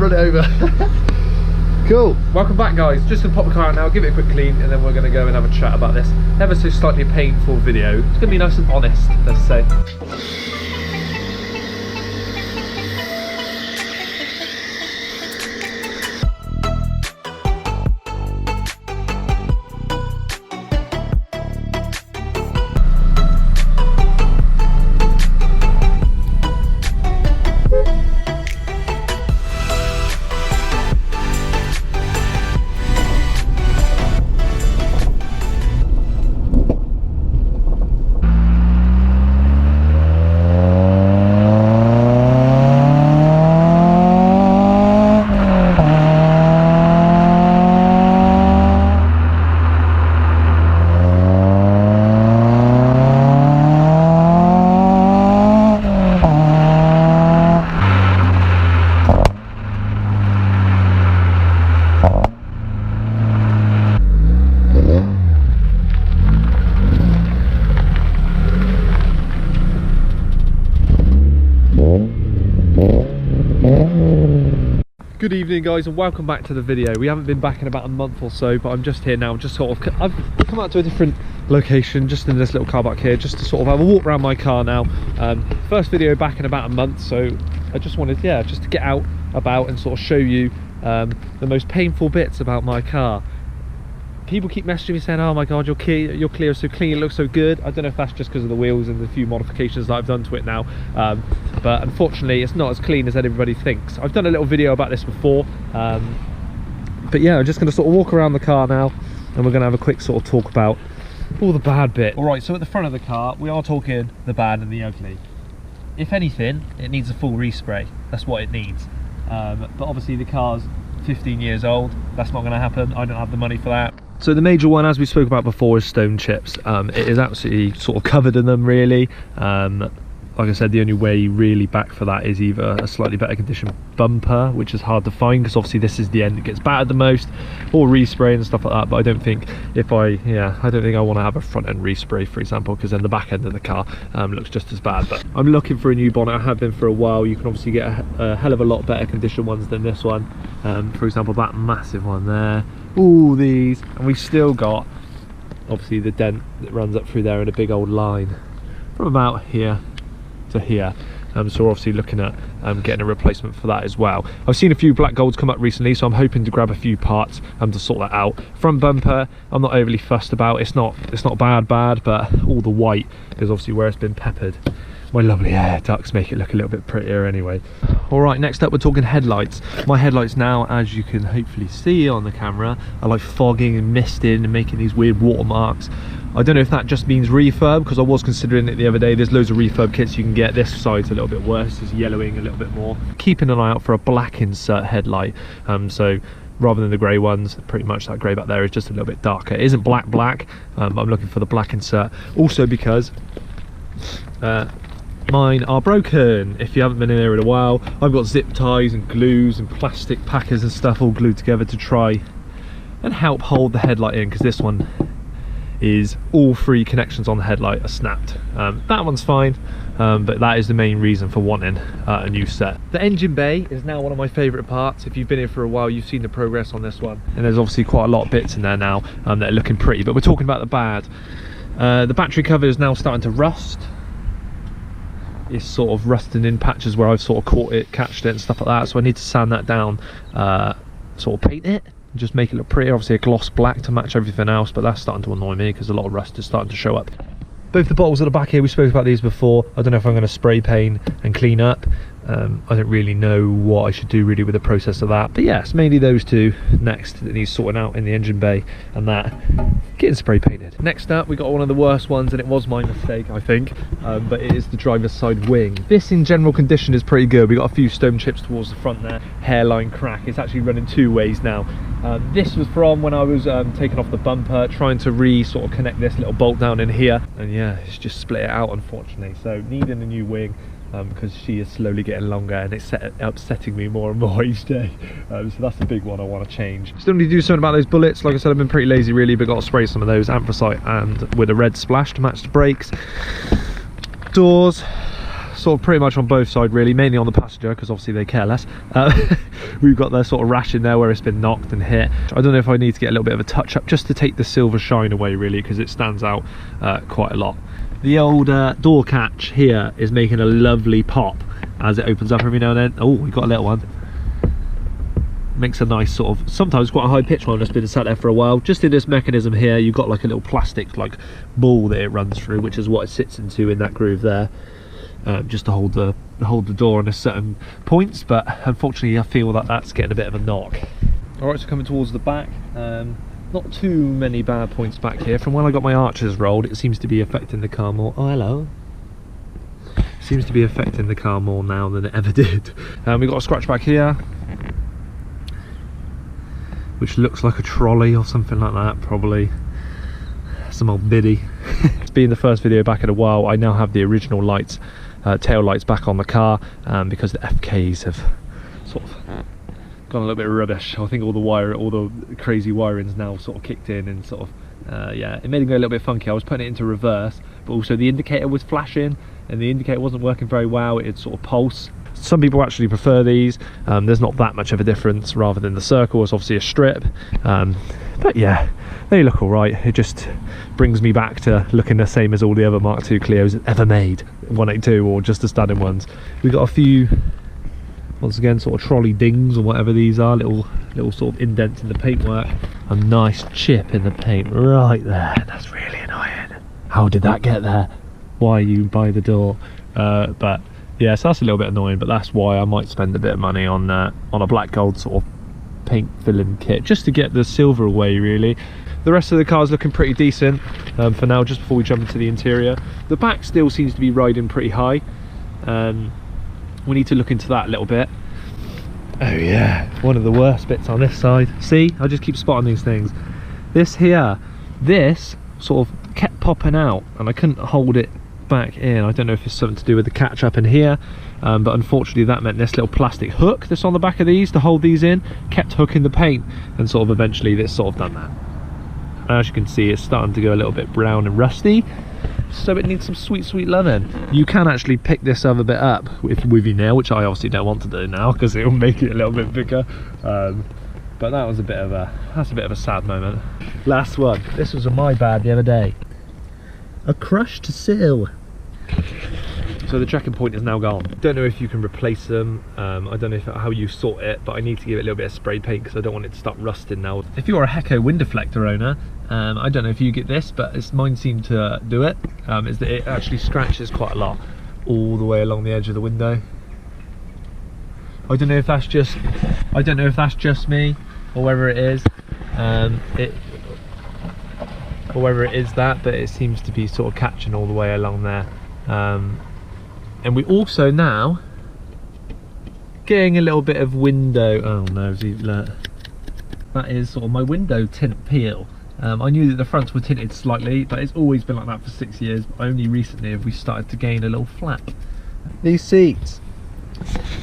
run it over. Cool. Welcome back, guys. Just gonna pop the car out now, give it a quick clean, and then we're gonna go and have a chat about this ever so slightly painful video. It's gonna be nice and honest, let's say. Good evening, guys, and welcome back to the video. We haven't been back in about a month or so, but I'm just here now. I've come out to a different location, just in this little car park here, just to sort of have a walk around my car now. First video back in about a month, so I just wanted, just to get out about and sort of show you the most painful bits about my car. People keep messaging me saying, oh my god, your clear is so clean, it looks so good. I don't know if that's just because of the wheels and the few modifications that I've done to it now, but unfortunately it's not as clean as everybody thinks. I've done a little video about this before, but yeah, I'm just going to sort of walk around the car now, and we're going to have a quick sort of talk about all the bad bit. Alright, so at the front of the car we are talking the bad and the ugly. If anything, it needs a full respray. That's what it needs, but obviously the car's 15 years old. That's not going to happen. I don't have the money for that. So the major one, as we spoke about before, is stone chips. It is absolutely sort of covered in them, really. Like I said, the only way really back for that is either a slightly better condition bumper, which is hard to find because obviously this is the end that gets battered the most, or respray and stuff like that. But I don't think I don't think I want to have a front end respray, for example, because then the back end of the car looks just as bad. But I'm looking for a new bonnet. I have been for a while. You can obviously get a hell of a lot better condition ones than this one. For example, that massive one there. All these, and we've still got obviously the dent that runs up through there in a big old line from about here to here. So we're obviously looking at getting a replacement for that as well. I've seen a few black golds come up recently, so I'm hoping to grab a few parts to sort that out. Front bumper, I'm not overly fussed about. It's not bad, but all the white is obviously where it's been peppered. My lovely air ducts make it look a little bit prettier anyway. Alright, next up we're talking headlights. My headlights now, as you can hopefully see on the camera, are like fogging and misting and making these weird watermarks. I don't know if that just means refurb, because I was considering it the other day. There's loads of refurb kits you can get. This side's a little bit worse, it's yellowing a little bit more. Keeping an eye out for a black insert headlight. So rather than the grey ones, pretty much that grey back there is just a little bit darker. It isn't black, I'm looking for the black insert. Also because mine are broken. If you haven't been in there in a while, I've got zip ties and glues and plastic packers and stuff all glued together to try and help hold the headlight in, because this one is all three connections on the headlight are snapped. That one's fine, but that is the main reason for wanting a new set. The engine bay is now one of my favourite parts. If you've been here for a while, you've seen the progress on this one, and there's obviously quite a lot of bits in there now that are looking pretty, but we're talking about the bad. The battery cover is now starting to rust. It's sort of rusting in patches where I've sort of catched it and stuff like that, so I need to sand that down, sort of paint it, just make it look pretty. Obviously a gloss black to match everything else, but that's starting to annoy me because a lot of rust is starting to show up. Both the bottles at the back here, we spoke about these before. I don't know if I'm going to spray paint and clean up. I don't really know what I should do really with the process of that, but yes, mainly those two next that needs sorting out in the engine bay, and that getting spray painted. Next up, we got one of the worst ones, and it was my mistake, I think, but it is the driver's side wing. This in general condition is pretty good. We got a few stone chips towards the front there, hairline crack. It's actually running two ways now. This was from when I was taking off the bumper, trying to sort of connect this little bolt down in here, and yeah, it's just split it out unfortunately, so needing a new wing. Because she is slowly getting longer and it's upsetting me more and more each day, so that's the big one I want to change. Still need to do something about those bullets. Like I said, I've been pretty lazy really, but got to spray some of those anthracite and with a red splash to match the brakes. Doors, sort of pretty much on both sides really, mainly on the passenger because obviously they care less. We've got the sort of rash in there where it's been knocked and hit. I don't know if I need to get a little bit of a touch up just to take the silver shine away really, because it stands out quite a lot. The old door catch here is making a lovely pop as it opens up every now and then. Oh, we got a little one. Makes a nice sort of, sometimes quite a high pitch one that's been sat there for a while. Just in this mechanism here, you've got like a little plastic like ball that it runs through, which is what it sits into in that groove there, just to hold the door on a certain points. But unfortunately I feel that that's getting a bit of a knock. Alright, so coming towards the back, not too many bad points back here. From when I got my arches rolled, it seems to be affecting the car more. Oh, hello. Seems to be affecting the car more now than it ever did. We've got a scratch back here, which looks like a trolley or something like that, probably some old biddy. It's been the first video back in a while. I now have the original lights, tail lights back on the car, because the FKs have sort of gone a little bit rubbish. I think all the crazy wiring's now sort of kicked in and sort of, yeah, it made it go a little bit funky. I was putting it into reverse, but also the indicator was flashing and the indicator wasn't working very well. It'd sort of pulse. Some people actually prefer these. There's not that much of a difference, rather than the circle is obviously a strip, but yeah, they look all right. It just brings me back to looking the same as all the other Mark II Clios ever made, 182 or just the standard ones. We've got a few, once again, sort of trolley dings or whatever these are, little sort of indents in the paintwork. A nice chip in the paint right there. That's really annoying. How did that get there? Why are you by the door? But yeah, so that's a little bit annoying, but that's why I might spend a bit of money on a black gold sort of paint filling kit, just to get the silver away really. The rest of the car is looking pretty decent for now, just before we jump into the interior. The back still seems to be riding pretty high. We need to look into that a little bit. Oh yeah, one of the worst bits on this side. See, I just keep spotting these things. This here, this sort of kept popping out and I couldn't hold it back in. I don't know if it's something to do with the catch up in here, but unfortunately that meant this little plastic hook that's on the back of these to hold these in kept hooking the paint, and sort of eventually this sort of done that. As you can see, it's starting to go a little bit brown and rusty, so it needs some sweet loving. You can actually pick this other bit up with your nail, which I obviously don't want to do now because it will make it a little bit bigger, but that was a bit of a sad moment. Last one. This was my bad the other day. A crushed sill. So the tracking point is now gone. Don't know if you can replace them. I don't know how you sort it, but I need to give it a little bit of spray paint because I don't want it to start rusting now. If you're a Hecko wind deflector owner, I don't know if you get this, but mine seemed to do it, is that it actually scratches quite a lot all the way along the edge of the window. I don't know if that's just me or whether it is. Or whether it is that, but it seems to be sort of catching all the way along there. And we also now getting a little bit of window, oh no, that is sort of my window tint peel. I knew that the fronts were tinted slightly, but it's always been like that for 6 years. Only recently have we started to gain a little flap. These seats,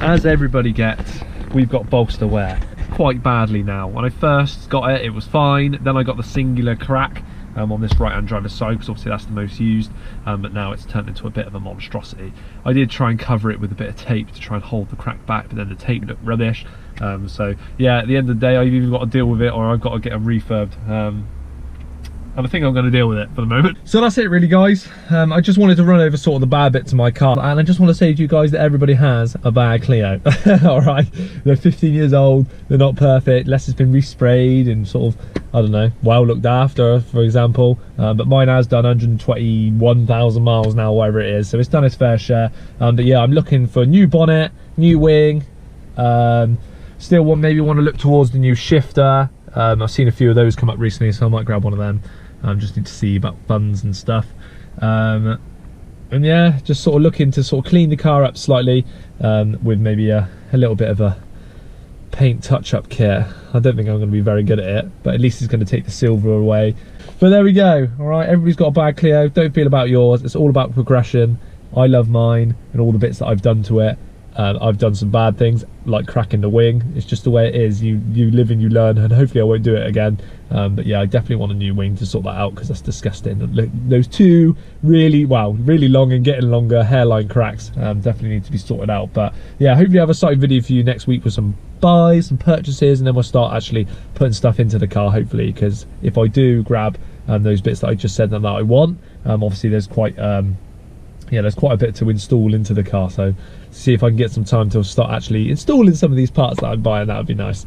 as everybody gets, we've got bolster wear quite badly now. When I first got it, it was fine. Then I got the singular crack on this right hand driver's side, because obviously that's the most used, but now it's turned into a bit of a monstrosity. I did try and cover it with a bit of tape to try and hold the crack back, but then the tape looked rubbish. So yeah, at the end of the day I've either got to deal with it or I've got to get them refurbed. And I think I'm going to deal with it for the moment. So that's it really, guys. I just wanted to run over sort of the bad bits of my car, and I just want to say to you guys that everybody has a bad Clio. All right, they're 15 years old, they're not perfect, unless it's been resprayed and sort of, I don't know, well looked after, for example, but mine has done 121,000 miles now, whatever it is, so it's done its fair share. But yeah, I'm looking for a new bonnet, new wing, still maybe want to look towards the new shifter. I've seen a few of those come up recently, so I might grab one of them. Just need to see about funds and stuff, and yeah, just sort of looking to sort of clean the car up slightly, with maybe a little bit of a paint touch-up kit. I don't think I'm going to be very good at it, but at least it's going to take the silver away. But there we go. All right, everybody's got a bad Clio. Don't feel about yours. It's all about progression. I love mine and all the bits that I've done to it. I've done some bad things, like cracking the wing. It's just the way it is. You live and you learn, and hopefully I won't do it again. But yeah, I definitely want a new wing to sort that out, because that's disgusting. Those two really long and getting longer hairline cracks definitely need to be sorted out. But yeah, hopefully I have a exciting video for you next week with some buys, some purchases, and then we'll start actually putting stuff into the car, hopefully, because if I do grab those bits that I just said that I want, obviously there's quite there's quite a bit to install into the car. So see if I can get some time to start actually installing some of these parts that I'm buying. That would be nice.